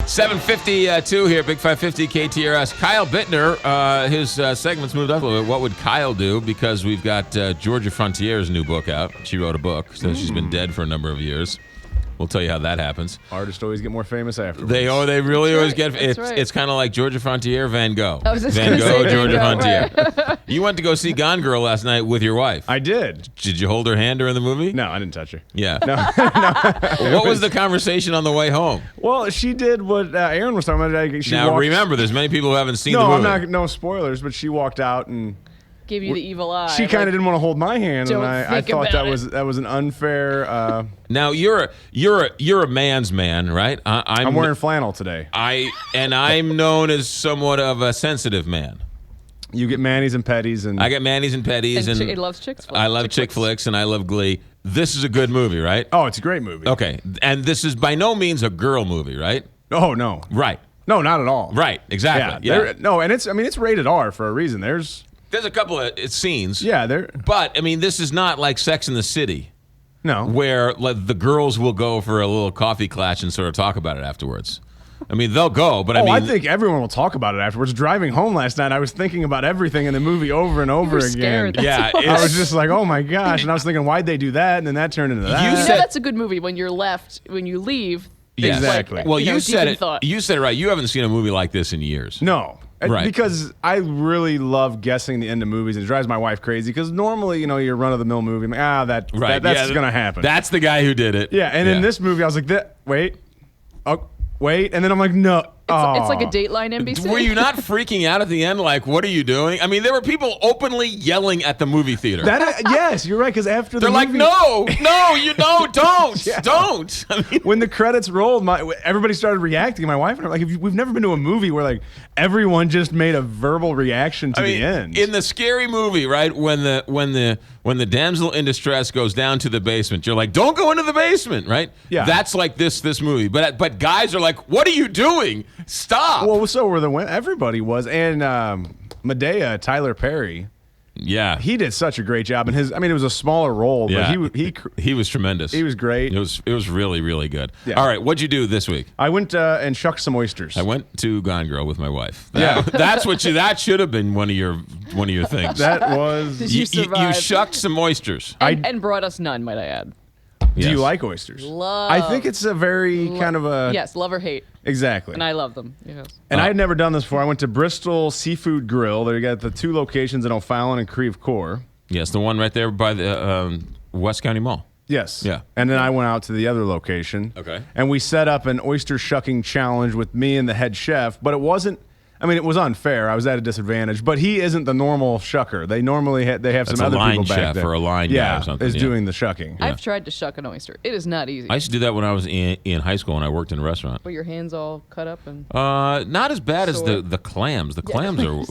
7:52 here, Big 550 KTRS. Kyle Buettner, his segment's moved up a little bit. What would Kyle do? Because we've got Georgia Frontier's new book out. She wrote a book, so she's been dead for a number of years. We'll tell you how that happens. Artists always get more famous afterwards. They really always get. That's right. It's kind of like Georgia Frontier, Van Gogh. I was just Van gonna Gogh, say Georgia Van Gogh, Frontier. You went to go see Gone Girl last night with your wife. I did. Did you hold her hand during the movie? No, I didn't touch her. Yeah. No. What was the conversation on the way home? Well, she did what Aaron was talking about. Remember, there's many people who haven't seen the No, movie. I'm not. No spoilers. But she walked out and Give you the evil eye. she kind of didn't want to hold my hand, and Don't I think thought about that was an unfair. Now you're a man's man, right? I'm wearing flannel today. I'm known as somewhat of a sensitive man. You get manis and petties, and I get manis and petties, and he loves chick flicks. I love chick flicks, and I love Glee. This is a good movie, right? oh, it's a great movie. Okay, and this is by no means a girl movie, right? Oh no, Right, no, not at all. right, exactly. Yeah. No, and it's rated R for a reason. There's a couple of scenes. yeah, there. But I mean, this is not like Sex in the City, No, where like, the girls will go for a little coffee clutch and sort of talk about it afterwards. I mean, they'll go, but I think everyone will talk about it afterwards. Driving home last night, I was thinking about everything in the movie over and over again. Scared. yeah, I was just like, oh my gosh, and I was thinking, why'd they do that? And then that turned into that. You You know said- that's a good movie when you leave. Yeah. Exactly. Well, you you said deep in it. thought. You said it right. You haven't seen a movie like this in years. No. Right. Because I really love guessing the end of movies. And it drives my wife crazy because normally, your run-of-the-mill movie, I'm like, that's going to happen. That's the guy who did it. yeah, and in this movie, I was like, wait, and then I'm like, no. It's like a Dateline NBC. Were you not freaking out at the end? Like, what are you doing? I mean, there were people openly yelling at the movie theater. Yes, you're right. Because after They're the like, movie, no, you don't, Yeah. don't. I mean, when the credits rolled, everybody started reacting. My wife and I were like, we've never been to a movie where like everyone just made a verbal reaction to the end. In the scary movie, right? When the damsel in distress goes down to the basement, you're like, don't go into the basement, right? Yeah. That's like this movie. But guys are like, what are you doing? Stop. Well, so were everybody was, and Medea, Tyler Perry. Yeah, He did such a great job, and it was a smaller role, yeah. but he was tremendous. he was great. It was really, really good. Yeah. All right, what'd you do this week? I went and shucked some oysters. I went to Gone Girl with my wife. Yeah. That should have been one of your things. That was. Did you you survive? shucked some oysters. and brought us none, might I add. Do Yes. you like oysters? Love. I think it's a very kind of a. Yes, love or hate. Exactly. And I love them. Yes. And I had never done this before. I went to Bristol Seafood Grill. They got the 2 locations in O'Fallon and Creve Coeur. Yes, the one right there by the West County Mall. Yes. Yeah. And then I went out to the other location. Okay. And we set up an oyster shucking challenge with me and the head chef, but it wasn't. It was unfair. I was at a disadvantage, but he isn't the normal shucker. They normally they have That's some a other line people back chef there. or a line guy or something, is yeah. doing the shucking. I've tried to shuck an oyster. It is not easy. I used to do that when I was in high school and I worked in a restaurant. Put your hands all cut up and. Not as bad as Sore. the clams. The clams are worse.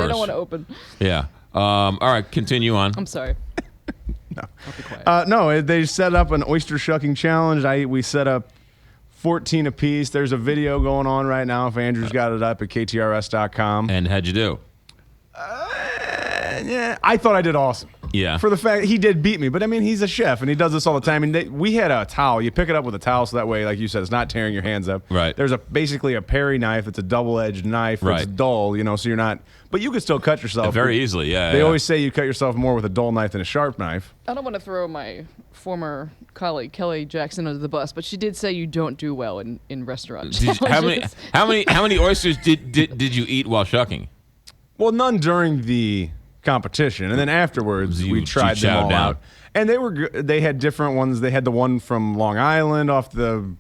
They don't want to open. Yeah. All right, continue on. I'm sorry. No. I'll be quiet. No, they set up an oyster shucking challenge. We set up 14 apiece. There's a video going on right now. If Andrew's got it up at ktrs.com. And how'd you do? Yeah, I thought I did awesome. Yeah. For the fact he did beat me, but he's a chef and he does this all the time. And we had a towel. You pick it up with a towel, so that way, like you said, it's not tearing your hands up. Right. There's basically a Perry knife. It's a double-edged knife. Right. It's dull, so you're not. But you can still cut yourself Very easily, yeah. They yeah. always say you cut yourself more with a dull knife than a sharp knife. I don't want to throw my former colleague Kelly Jackson under the bus, but she did say you don't do well in restaurants. How many oysters did you eat while shucking? Well, none during the competition, and then afterwards we tried them all out. And they were good. They had different ones. They had the one from Long Island off the.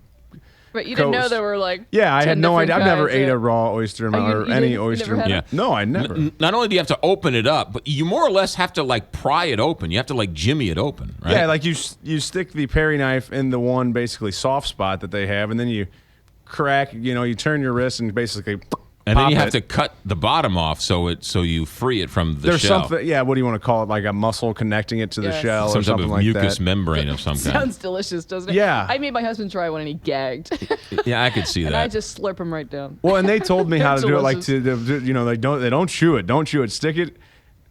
But you didn't know there were like. Yeah, I 10 had no different idea. I've never kinds, ate yeah. a raw oyster Oh, or you any didn't? You oyster. never had Yeah. it? No, I never. Not only do you have to open it up, but you more or less have to like pry it open. You have to like jimmy it open, right? Yeah, like you stick the Perry knife in the one basically soft spot that they have, and then you crack. You turn your wrist and basically. And then you pop have it. to cut the bottom off so you free it from the There's shell. something. Yeah, what do you want to call it? Like a muscle connecting it to the Yes. shell Some or type something of like mucus that. membrane of some kind. Sounds delicious, doesn't it? Yeah. I made my husband try one and he gagged. Yeah, I could see And I that. just slurp him right down. Well, and they told me how to do it. Like Delicious. they don't chew it. Don't chew it. Stick it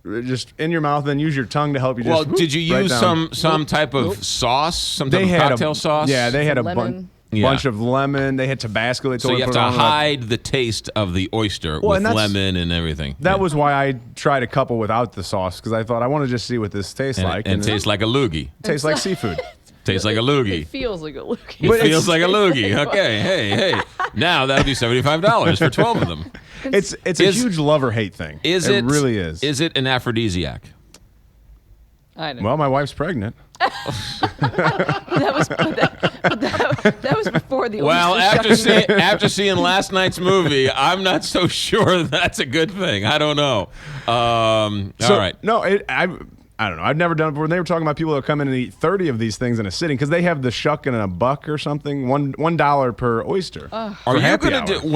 just in your mouth. Then use your tongue to help you. Well, Just did you right use down. some type of sauce, some type of had cocktail sauce? Yeah, they had a Lemon. bunch. bunch of lemon. They had Tabasco. They So totally you have put to on hide the taste of the oyster with lemon and everything. That was why I tried a couple without the sauce, because I thought I want to just see what this tastes like. And tastes like a loogie. Tastes like seafood. Tastes like a loogie. It feels like a loogie. It feels like a loogie. Okay, hey. Now that'll be $75 for 12 of them. It's a huge love or hate thing. It really is. Is it an aphrodisiac? I know. Well, my wife's pregnant. that was before the. Well, oyster after seeing last night's movie, I'm not so sure that's a good thing. I don't know. All right. No, I don't know. I've never done it before. They were talking about people that come in and eat 30 of these things in a sitting because they have the Shuck in a buck or something. $1 per oyster. Are you going to do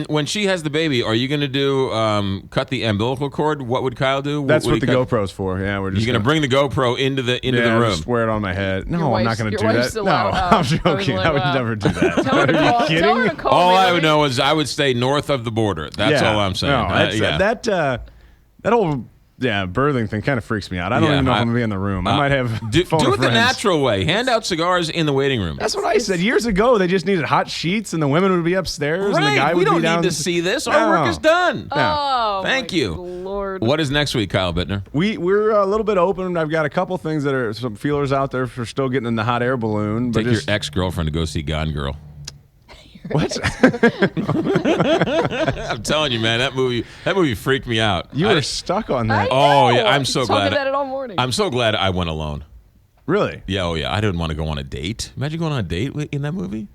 when she has the baby? Are you going to do cut the umbilical cord? What would Kyle do? That's what the GoPro's for. Yeah, we're just going to bring the GoPro into the room. Just wear it on my head. No, I'm not going to do wife's that. still No, out. I'm joking. I would never do that. Are you kidding? All I would know is I would stay north of the border. That's all I'm saying. No, that whole birthing thing kind of freaks me out. I don't even know if I'm going to be in the room. I might have do it the natural way. Hand out cigars in the waiting room. That's what I said. Years ago, they just needed hot sheets, and the women would be upstairs, and the guy would be down. We don't need to see this. Our work is done. Oh, thank you. Lord. What is next week, Kyle Bittner? We're a little bit open. I've got a couple things that are some feelers out there for still getting in the hot air balloon. Take your ex-girlfriend to go see Gone Girl. What? I'm telling you, man, that movie freaked me out. You were stuck on that. Oh yeah, I'm so glad. About it all morning. I'm so glad I went alone. Really? Yeah. Oh yeah. I didn't want to go on a date. Imagine going on a date in that movie.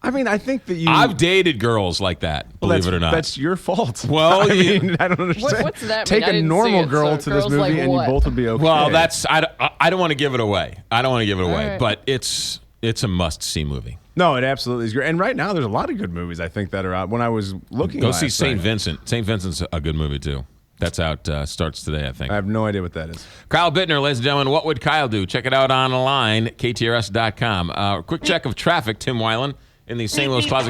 I mean, I think that I've dated girls like that. Believe it or not. That's your fault. Well, I don't understand. What's that? Take a normal girl to this movie, like and you both would be okay. Well, I don't want to give it away. Right. But it's a must-see movie. No, it absolutely is great. And right now, there's a lot of good movies I think that are out. When I was looking, go see St. Vincent. St. Vincent's a good movie too. That's out. Starts today, I think. I have no idea what that is. Kyle Bittner, ladies and gentlemen. What would Kyle do? Check it out online, ktrs.com. Quick check of traffic. Tim Weiland in the St. Louis Closet.